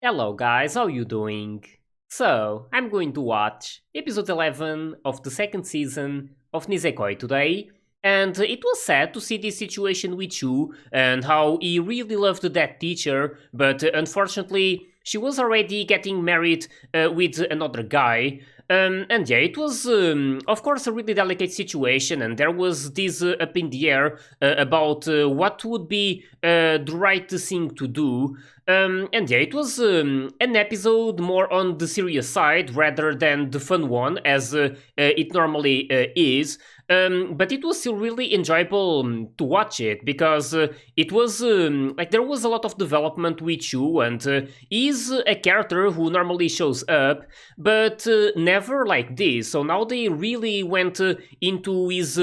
Hello guys, how you doing? So, I'm going to watch episode 11 of the second season of Nisekoi today, and it was sad to see this situation with Chu and how he really loved that teacher, but unfortunately she was already getting married with another guy. And yeah, it was of course a really delicate situation, and there was this up in the air about what would be the right thing to do. And yeah, it was an episode more on the serious side rather than the fun one, as it normally is. But it was still really enjoyable to watch it because it was like there was a lot of development with you, and he's a character who normally shows up, but never like this. So now they really went into his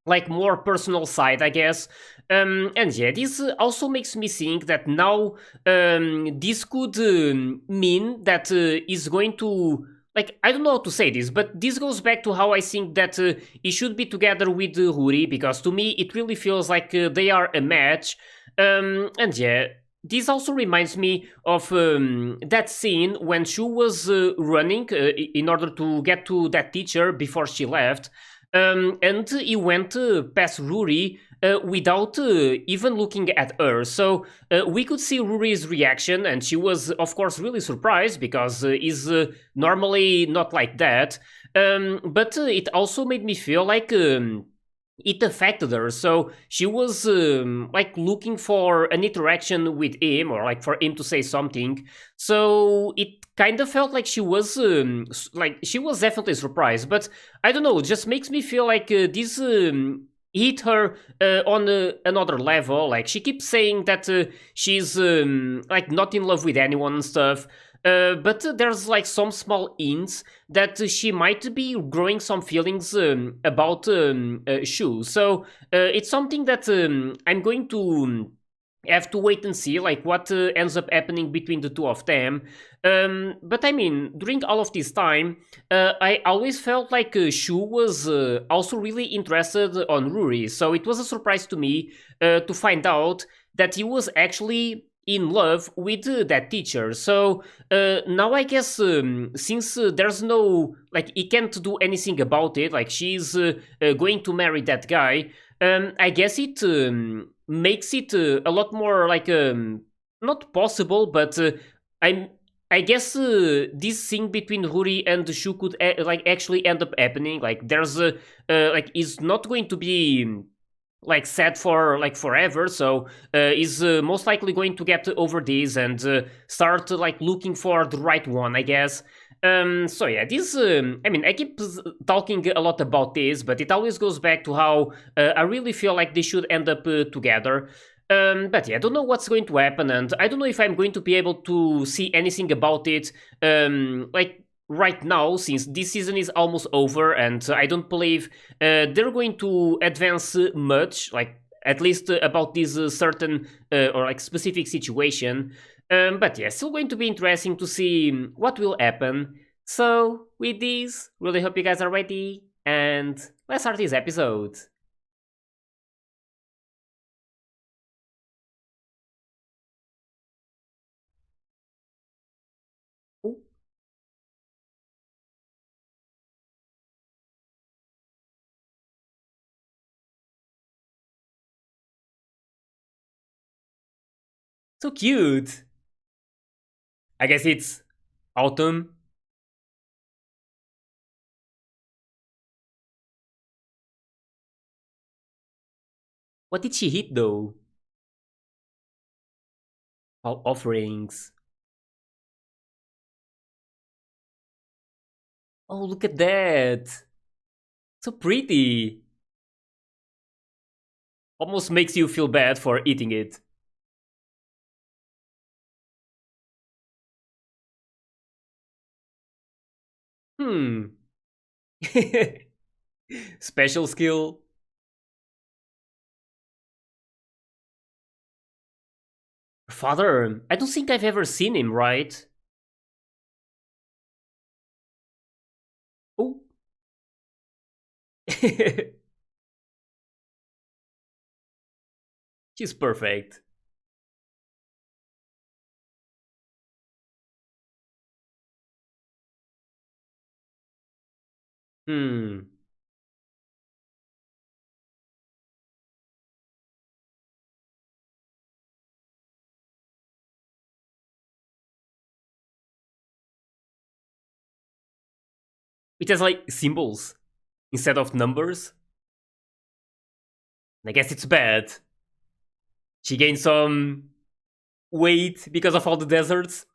like more personal side, I guess. And yeah, this also makes me think that now this could mean that is going to, like, I don't know how to say this, but this goes back to how I think that he should be together with Huri, because to me it really feels like they are a match. And yeah, this also reminds me of that scene when Shu was running in order to get to that teacher before she left. And he went past Ruri without even looking at her. So we could see Ruri's reaction, and she was, of course, really surprised because he's normally not like that. But it also made me feel like it affected her. So she was like looking for an interaction with him, or like for him to say something. So it kind of felt like she was like she was definitely surprised. But I don't know, it just makes me feel like this hit her on another level. Like she keeps saying that she's like not in love with anyone and stuff. But there's like some small hints that she might be growing some feelings about Shu. So it's something that I'm going to have to wait and see, like what ends up happening between the two of them. But I mean, during all of this time, I always felt like Shu was also really interested on Ruri. So it was a surprise to me to find out that he was actually in love with that teacher. So now I guess since there's no, like, he can't do anything about it, like she's going to marry that guy. I guess it makes it a lot more like not possible, but I'm I guess this thing between Ruri and Shu could like actually end up happening. Like there's like is not going to be like set for like forever, so is most likely going to get over this and start like looking for the right one, I guess. So yeah, this I mean, I keep talking a lot about this, but it always goes back to how I really feel like they should end up together. But yeah, I don't know what's going to happen, and I don't know if I'm going to be able to see anything about it like right now, since this season is almost over, and I don't believe they're going to advance much, like at least about this certain or like specific situation. But yeah, still going to be interesting to see what will happen. So with this, really hope you guys are ready, and let's start this episode. Ooh, so cute. I guess it's autumn. What did she hit though? All offerings. Oh, look at that. So pretty. Almost makes you feel bad for eating it. Hmm. Special skill. Father, I don't think I've ever seen him, right? Oh. She's perfect. Hmm. It has like symbols instead of numbers. I guess it's bad. She gained some weight because of all the deserts.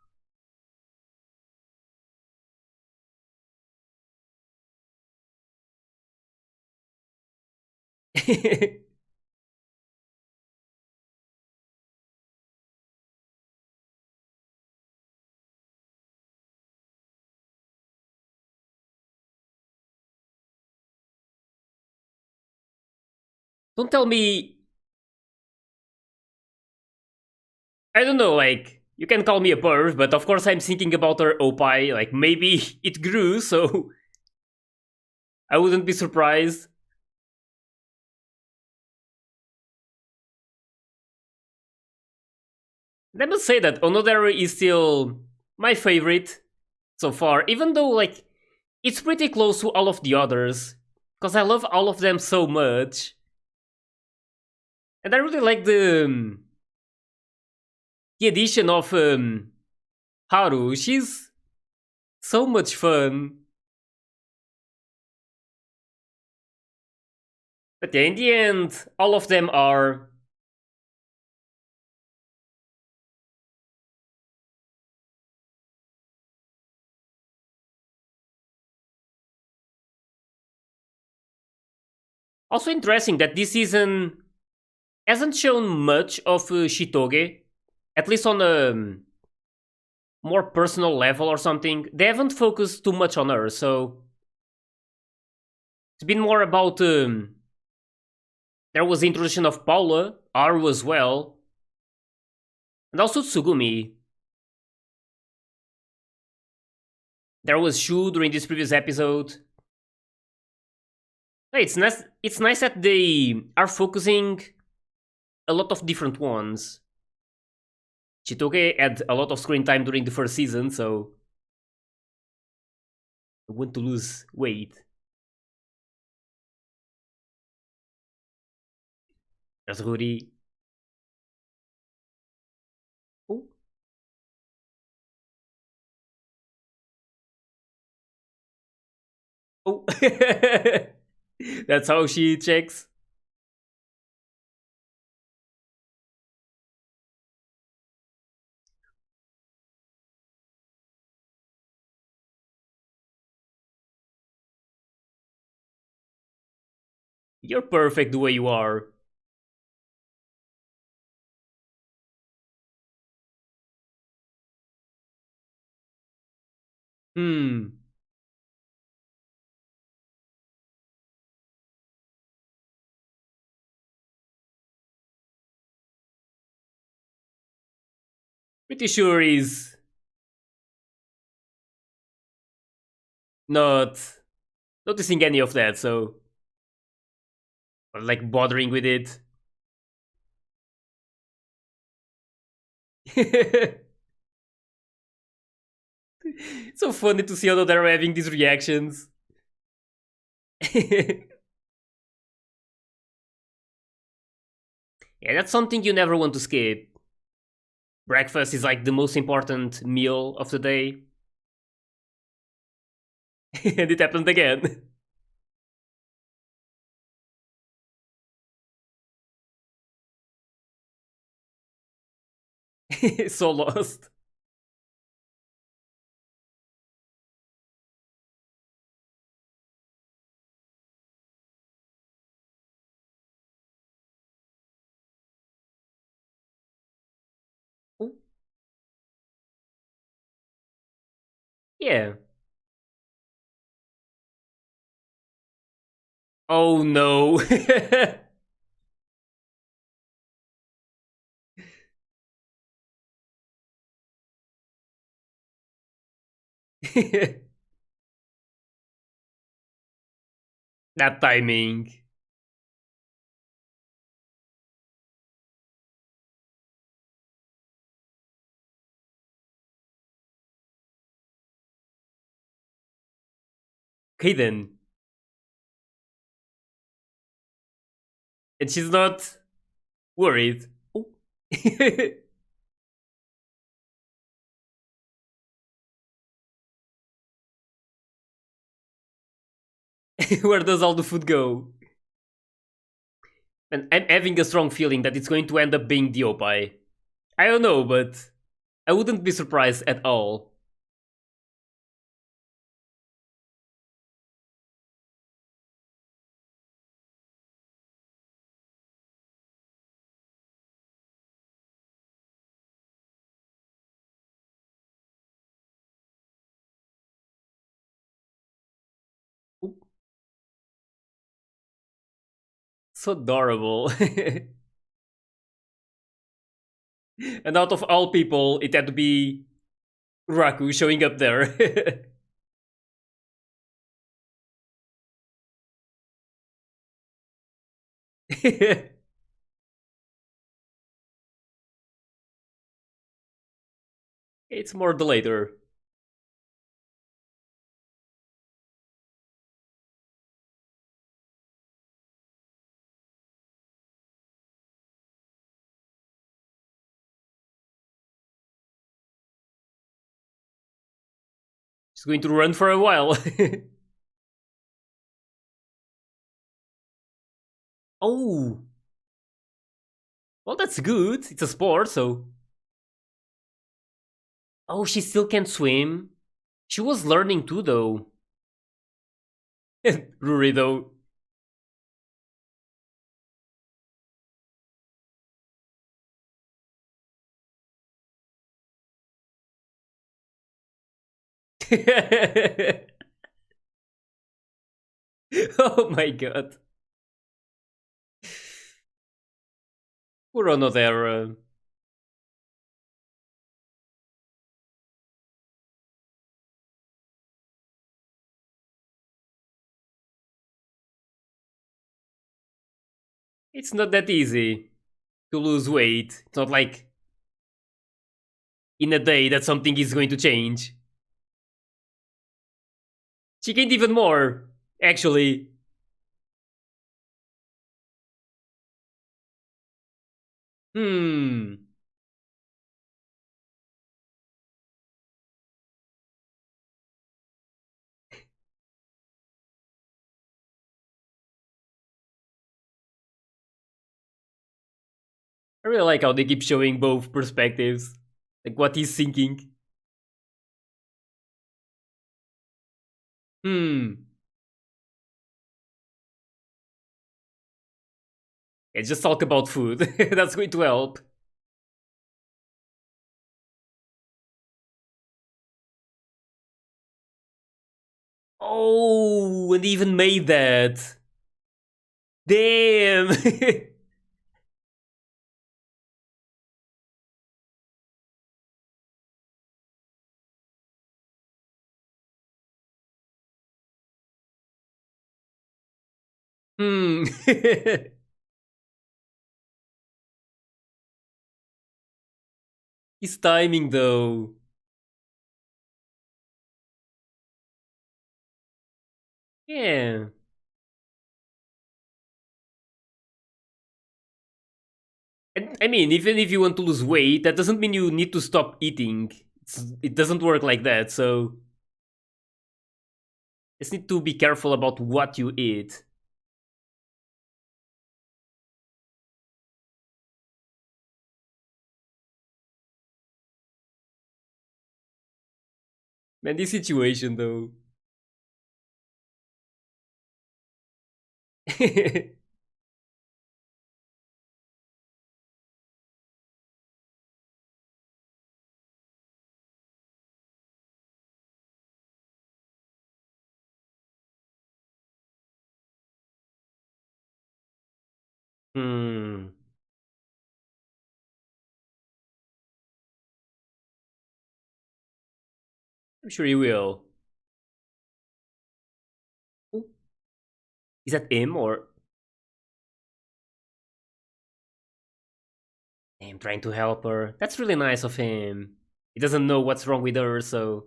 Don't tell me. I don't know, like, you can call me a perv, but of course I'm thinking about her opie. Like, maybe it grew, so I wouldn't be surprised. And I must say that Onodera is still my favorite so far, even though, like, it's pretty close to all of the others. Because I love all of them so much. And I really like the addition of Haru. She's so much fun. But yeah, in the end, all of them are. Also interesting that this season hasn't shown much of Shitoge, at least on a more personal level or something. They haven't focused too much on her, so it's been more about. There was the introduction of Paula, Aru as well, and also Tsugumi. There was Shu during this previous episode. Hey, it's nice. It's nice that they are focusing a lot of different ones. Chitoge had a lot of screen time during the first season, so I want to lose weight. There's Ruri. Oh, oh. That's how she checks. You're perfect the way you are. Hmm. Pretty sure he's not noticing any of that, so or like bothering with it. It's so funny to see how they're having these reactions. Yeah, that's something you never want to skip. Breakfast is like the most important meal of the day. And it happened again. So lost. Oh, yeah. Oh no. That timing. Okay then. And she's not worried. Oh. Where does all the food go? And I'm having a strong feeling that it's going to end up being the Opie. I don't know, but I wouldn't be surprised at all. So adorable. And out of all people, it had to be Raku showing up there. It's more the later. She's going to run for a while. Oh, well, that's good. It's a sport, so. Oh, she still can't swim. She was learning too, though. Ruri, though. Oh my god. We're another. It's not that easy to lose weight. It's not like in a day that something is going to change. She gained even more, actually. Hmm. I really like how they keep showing both perspectives. Like what he's thinking. Hmm. Yeah, just talk about food. That's going to help. Oh, and even made that. Damn. Hmm. His timing, though. Yeah. And I mean, even if you want to lose weight, that doesn't mean you need to stop eating. It doesn't work like that. So just need to be careful about what you eat. Man, this situation though. Hmm. I'm sure you will. Oh, is that him or him trying to help her? That's really nice of him. He doesn't know what's wrong with her, so.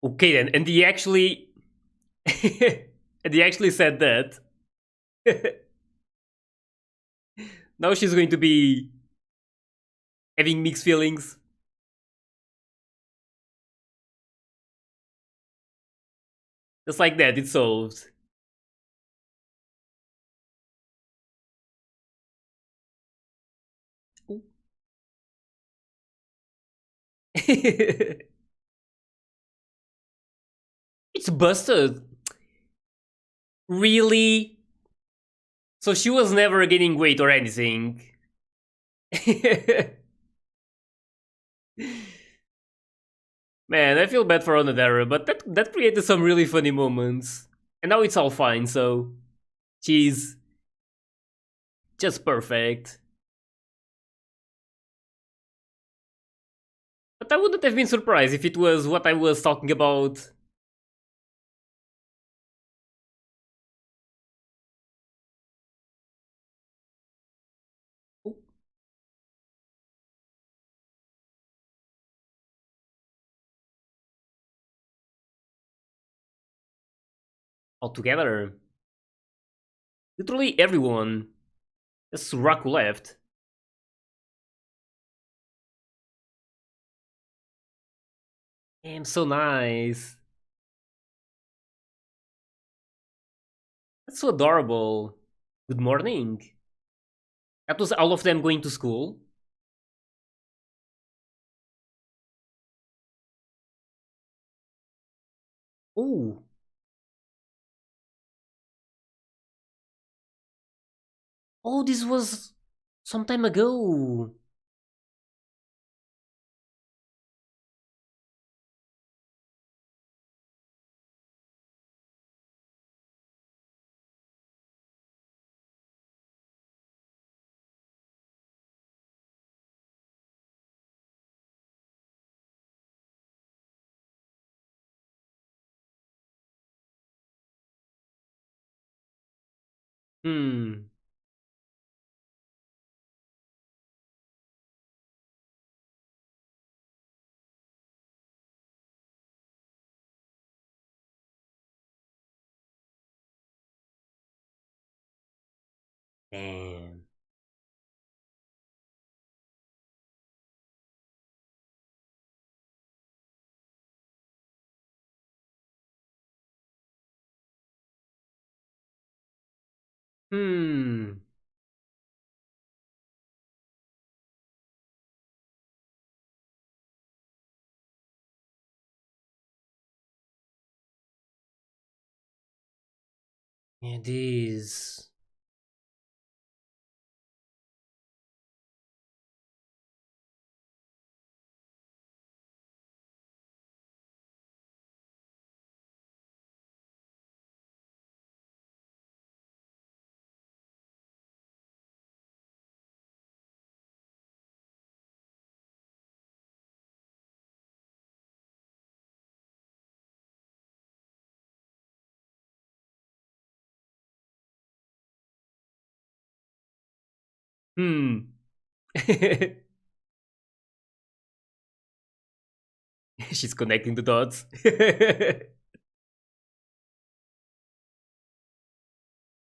Okay then, and he actually, and he actually said that. Now she's going to be having mixed feelings. Just like that, it's solved. It's busted. Really? So she was never gaining weight or anything. Man, I feel bad for Onodera, but that created some really funny moments. And now it's all fine, so she's just perfect. But I wouldn't have been surprised if it was what I was talking about. Altogether. Literally everyone. Just Raku left. Damn, so nice. That's so adorable. Good morning. That was all of them going to school. Oh, oh, this was some time ago. Hmm. Damn. Hmm. It is. Hmm. She's connecting the dots.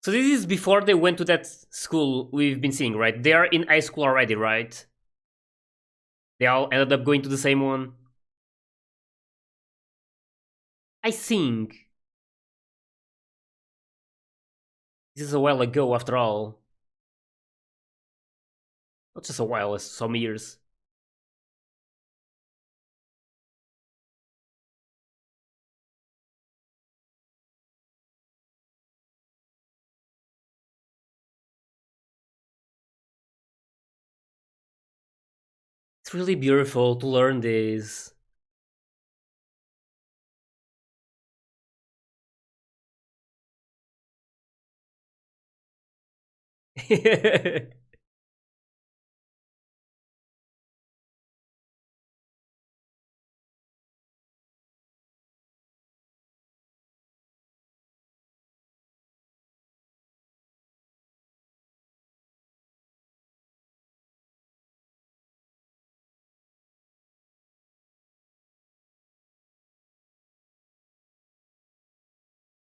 So this is before they went to that school we've been seeing, right? They are in high school already, right? They all ended up going to the same one. I think this is a while ago, after all. Not just a while, it's some years. It's really beautiful to learn this.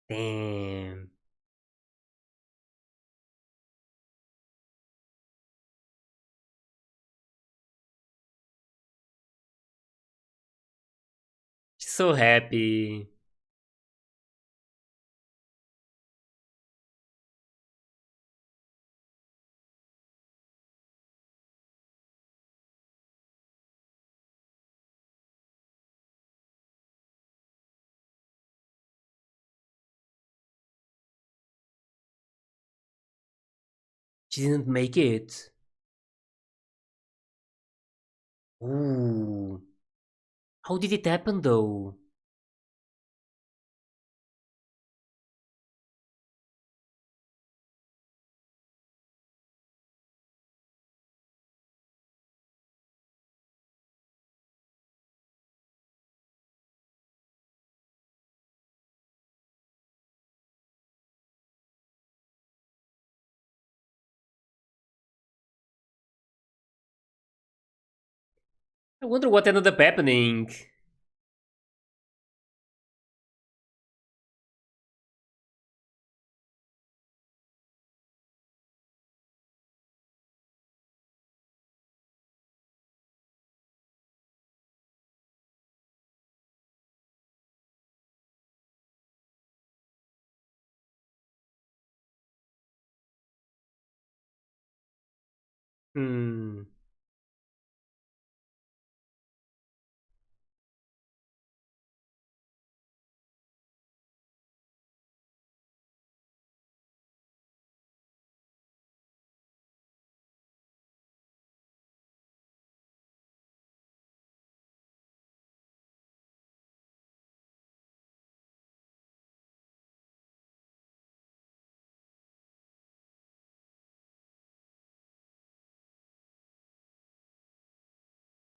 Damn. She's so happy. She didn't make it. Ooh. How did it happen though? I wonder what ended up happening. Hmm.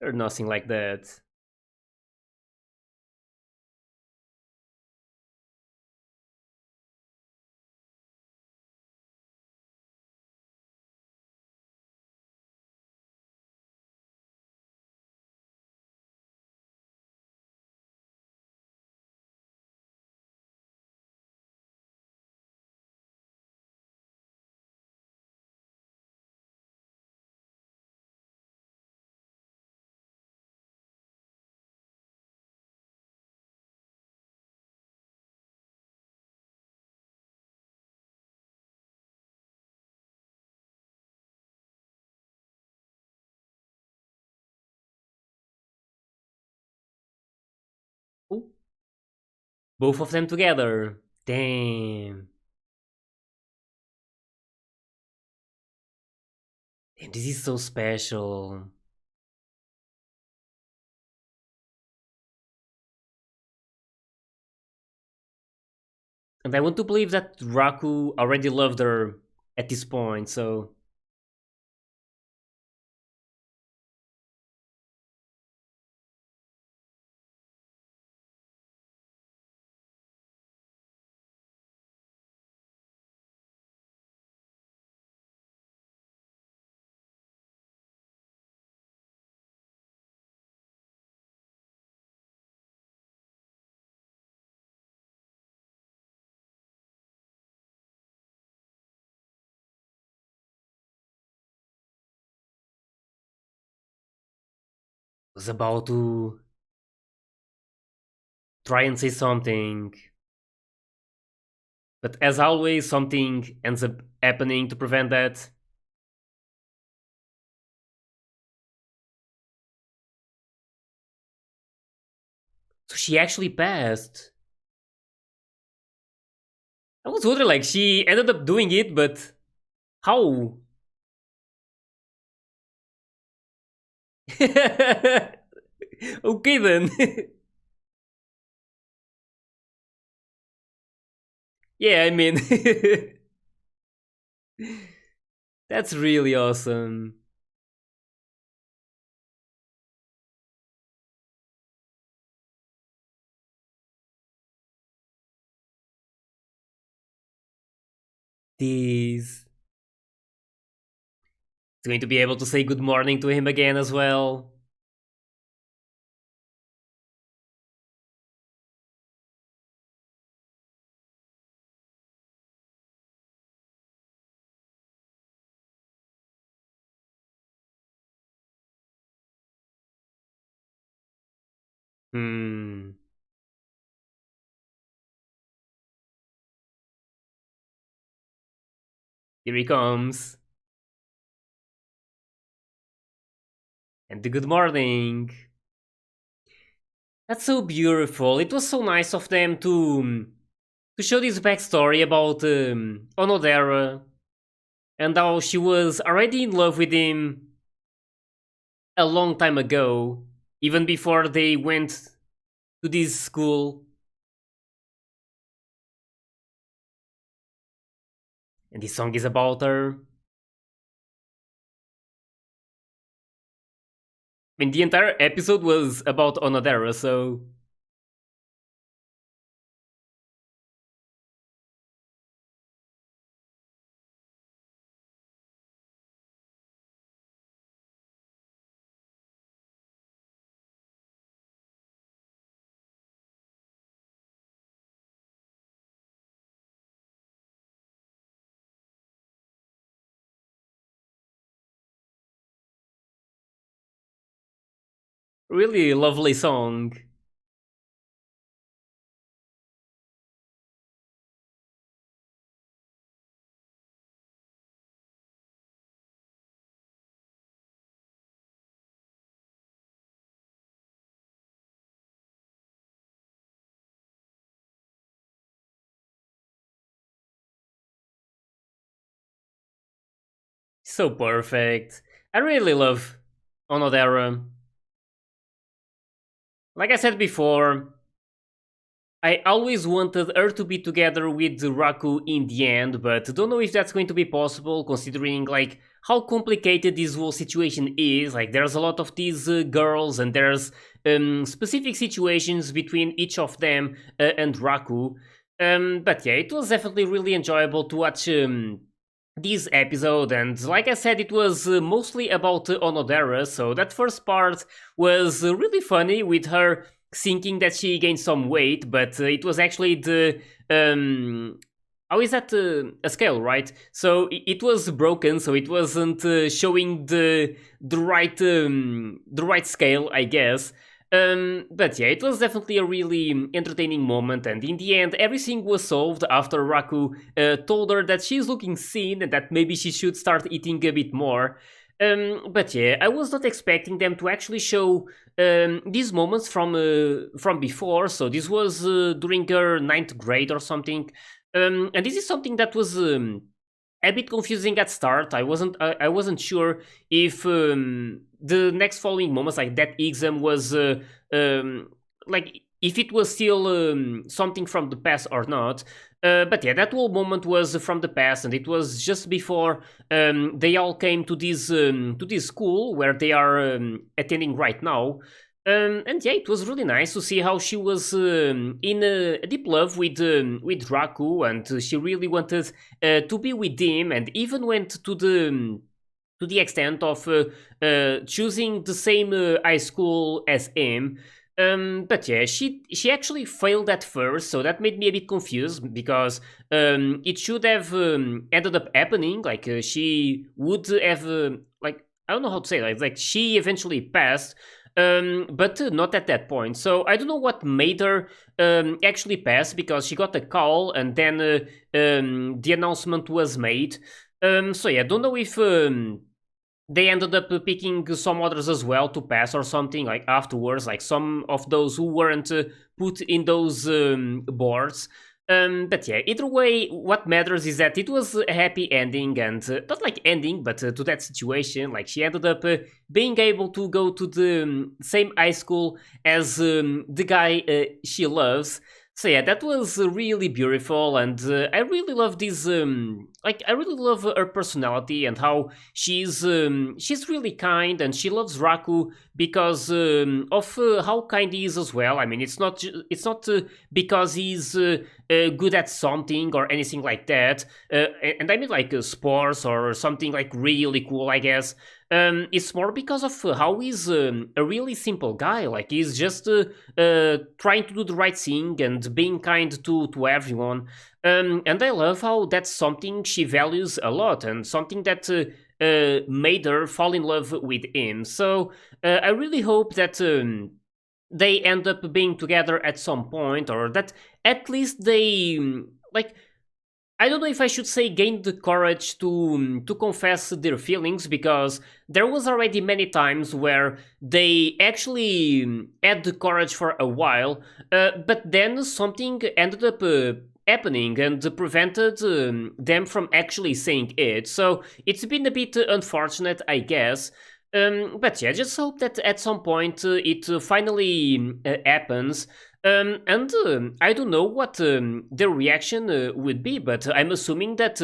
Or nothing like that. Ooh. Both of them together. Damn. Damn, this is so special. And I want to believe that Raku already loved her at this point, so was about to try and say something. But as always, something ends up happening to prevent that. So she actually passed. I was wondering, like, she ended up doing it, but how? Okay then. Yeah, I mean, that's really awesome. This. It's going to be able to say good morning to him again as well. Hmm. Here he comes. And the good morning. That's so beautiful. It was so nice of them to show this backstory about Onodera and how she was already in love with him a long time ago, even before they went to this school. And this song is about her. I mean, the entire episode was about Onodera, so really lovely song. So perfect. I really love Onodera. Like I said before, I always wanted her to be together with Raku in the end, but don't know if that's going to be possible considering like how complicated this whole situation is. Like there's a lot of these girls and there's specific situations between each of them and Raku. But yeah, it was definitely really enjoyable to watch this episode, and like I said, it was mostly about Onodera, so that first part was really funny with her thinking that she gained some weight, but it was actually the how is that a scale, right? So it was broken, so it wasn't showing the right scale, I guess. But yeah, it was definitely a really entertaining moment, and in the end, everything was solved after Raku told her that she's looking thin and that maybe she should start eating a bit more. But yeah, I was not expecting them to actually show these moments from before. So this was during her ninth grade or something, and this is something that was a bit confusing at start. I wasn't sure if the next following moments like that exam was like if it was still something from the past or not. But yeah, that whole moment was from the past, and it was just before they all came to this school where they are attending right now. And yeah, it was really nice to see how she was in a deep love with Raku, and she really wanted to be with him, and even went to the extent of choosing the same high school as him. But yeah, she actually failed at first, so that made me a bit confused because it should have ended up happening. Like she would have like I don't know how to say it, like she eventually passed, but not at that point. So I don't know what made her actually pass because she got a call and then the announcement was made. So yeah, don't know if they ended up picking some others as well to pass or something like afterwards, like some of those who weren't put in those boards. But yeah, either way, what matters is that it was a happy ending, and not like ending, but to that situation. Like she ended up being able to go to the same high school as the guy she loves. So yeah, that was really beautiful, and I really love this. Like I really love her personality and how she's really kind, and she loves Raku because of how kind he is as well. I mean, it's not because he's good at something or anything like that. And I mean like sports or something like really cool, I guess. It's more because of how he's a really simple guy. Like he's just trying to do the right thing and being kind to everyone. And I love how that's something she values a lot and something that made her fall in love with him. So I really hope that. they end up being together at some point, or that at least they like, I don't know if I should say gain the courage to confess their feelings, because there was already many times where they actually had the courage for a while, but then something ended up happening and prevented them from actually saying it. So it's been a bit unfortunate, I guess. But yeah, just hope that at some point it finally happens. And I don't know what their reaction would be, but I'm assuming that,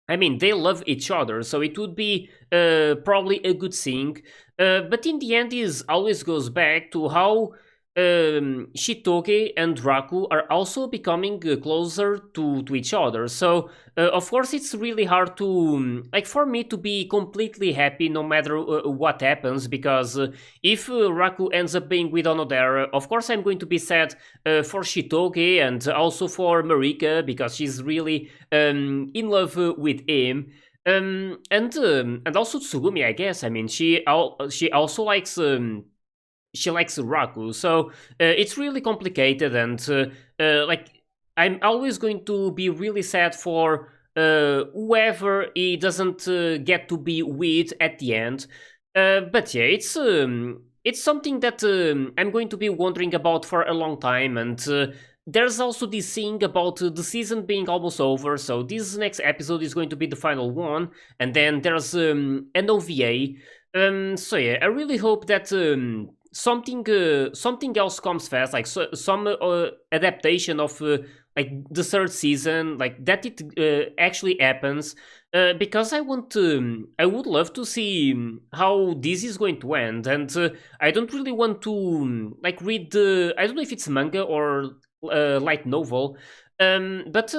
I mean, they love each other, so it would be probably a good thing. But in the end, it always goes back to how Shitoge and Raku are also becoming closer to each other. So, of course, it's really hard to, like, for me to be completely happy no matter what happens, because if Raku ends up being with Onodera, of course, I'm going to be sad for Shitoge and also for Marika, because she's really in love with him. And also Tsugumi, I guess. I mean, she also likes she likes Raku, so it's really complicated, and like, I'm always going to be really sad for whoever he doesn't get to be with at the end. But yeah, it's something that I'm going to be wondering about for a long time, and there's also this thing about the season being almost over, so this next episode is going to be the final one, and then there's an OVA. So yeah, I really hope that something else comes fast, like some adaptation of like the third season, like that it actually happens, because I would love to see how this is going to end, and I don't really want to like read the, I don't know if it's manga or light novel, but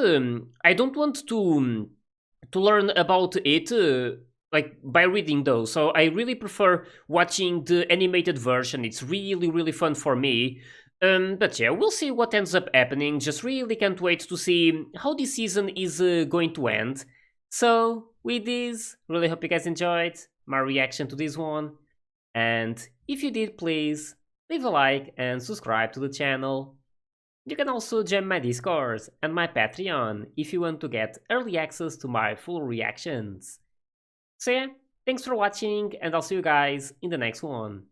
I don't want to learn about it like by reading those. So I really prefer watching the animated version. It's really really fun for me. But yeah, we'll see what ends up happening. Just really can't wait to see how this season is going to end. So with this, really hope you guys enjoyed my reaction to this one. And if you did, please leave a like and subscribe to the channel. You can also join my Discord and my Patreon if you want to get early access to my full reactions. So yeah, thanks for watching, and I'll see you guys in the next one.